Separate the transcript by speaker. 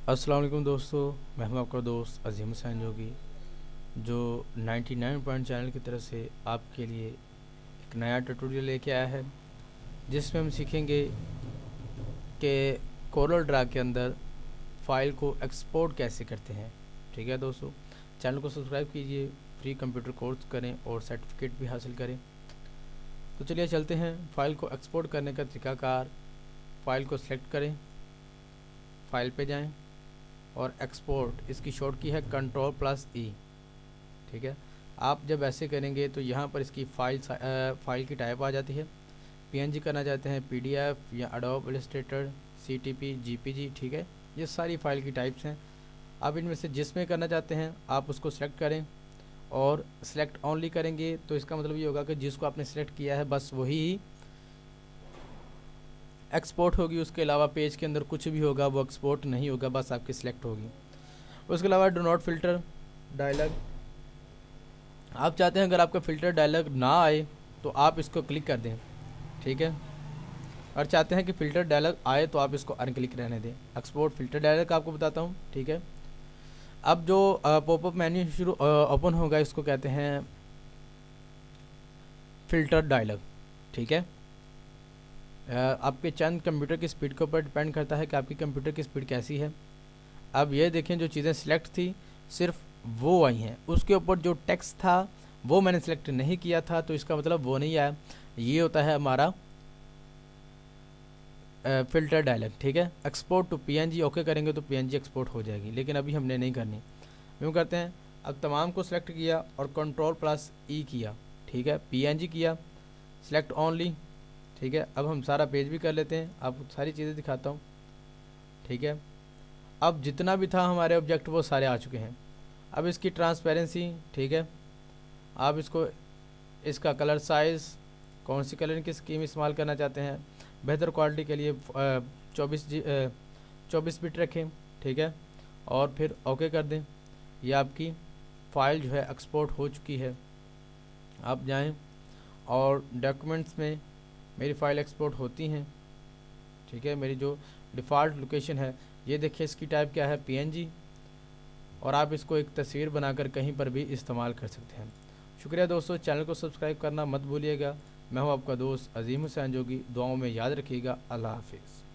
Speaker 1: अस्सलाम वालेकुम दोस्तों, मैं हूं आपका दोस्त अजीम हुसैन जोगी, जो 99 पॉइंट चैनल की तरफ से आपके लिए एक नया ट्यूटोरियल लेके आया है, जिसमें हम सीखेंगे कि कोरल ड्रा के अंदर फ़ाइल को एक्सपोर्ट कैसे करते हैं। ठीक है दोस्तों, चैनल को सब्सक्राइब कीजिए, फ्री कंप्यूटर कोर्स करें और सर्टिफिकेट भी हासिल करें। तो चलिए चलते हैं। फ़ाइल को एक्सपोर्ट करने का तरीकाकार, फ़ाइल को सिलेक्ट करें, फ़ाइल पे जाएं और एक्सपोर्ट, इसकी शॉर्ट की है Ctrl+E। ठीक है, आप जब ऐसे करेंगे तो यहाँ पर इसकी फ़ाइल की टाइप आ जाती है। पीएनजी करना चाहते हैं, पीडीएफ या एडोब इलस्ट्रेटर, सीटीपी, जीपीजी। ठीक है, ये सारी फ़ाइल की टाइप्स हैं। आप इनमें से जिसमें करना चाहते हैं आप उसको सिलेक्ट करें और सिलेक्ट ऑनली करेंगे तो इसका मतलब ये होगा कि जिसको आपने सिलेक्ट किया है बस वही एक्सपोर्ट होगी। उसके अलावा पेज के अंदर कुछ भी होगा वो एक्सपोर्ट नहीं होगा, बस आपकी सिलेक्ट होगी। उसके अलावा डू नॉट फ़िल्टर डायलॉग, आप चाहते हैं अगर आपका फ़िल्टर डायलॉग ना आए तो आप इसको क्लिक कर दें। ठीक है, और चाहते हैं कि फ़िल्टर डायलॉग आए तो आप इसको अनक्लिक रहने दें। एक्सपोर्ट फ़िल्टर डायलॉग आपको बताता हूँ। ठीक है, अब जो पॉपअप मेन्यू शुरू ओपन होगा इसको कहते हैं फ़िल्टर डायलॉग। ठीक है, आपके चंद कंप्यूटर की स्पीड के ऊपर डिपेंड करता है कि आपकी कंप्यूटर की स्पीड कैसी है। अब ये देखें, जो चीज़ें सिलेक्ट थी सिर्फ वो आई हैं, उसके ऊपर जो टेक्स्ट था वो मैंने सिलेक्ट नहीं किया था, तो इसका मतलब वो नहीं आया। ये होता है हमारा फ़िल्टर डायलॉग। ठीक है, एक्सपोर्ट टू पीएनजी ओके करेंगे तो पीएनजी एक्सपोर्ट हो जाएगी, लेकिन अभी हमने नहीं करनी। यूँ करते हैं, अब तमाम को सिलेक्ट किया और Ctrl+E किया। ठीक है, पीएनजी किया, सिलेक्ट ओनली। ठीक है, अब हम सारा पेज भी कर लेते हैं, आपको सारी चीज़ें दिखाता हूँ। ठीक है, अब जितना भी था हमारे ऑब्जेक्ट वो सारे आ चुके हैं। अब इसकी ट्रांसपेरेंसी, ठीक है, आप इसका कलर साइज़, कौन सी कलर की स्कीम इस्तेमाल करना चाहते हैं, बेहतर क्वालिटी के लिए 24 बिट रखें। ठीक है, और फिर ओके कर दें। ये आपकी फ़ाइल जो है एक्सपोर्ट हो चुकी है। आप जाएं और डॉक्यूमेंट्स में मेरी फ़ाइल एक्सपोर्ट होती हैं। ठीक है, मेरी जो डिफ़ॉल्ट लोकेशन है, ये देखिए इसकी टाइप क्या है, पीएनजी, और आप इसको एक तस्वीर बनाकर कहीं पर भी इस्तेमाल कर सकते हैं। शुक्रिया दोस्तों, चैनल को सब्सक्राइब करना मत भूलिएगा। मैं हूं आपका दोस्त अजीम हुसैन जोगी, दुआओं में याद रखिएगा। अल्लाह हाफिज़।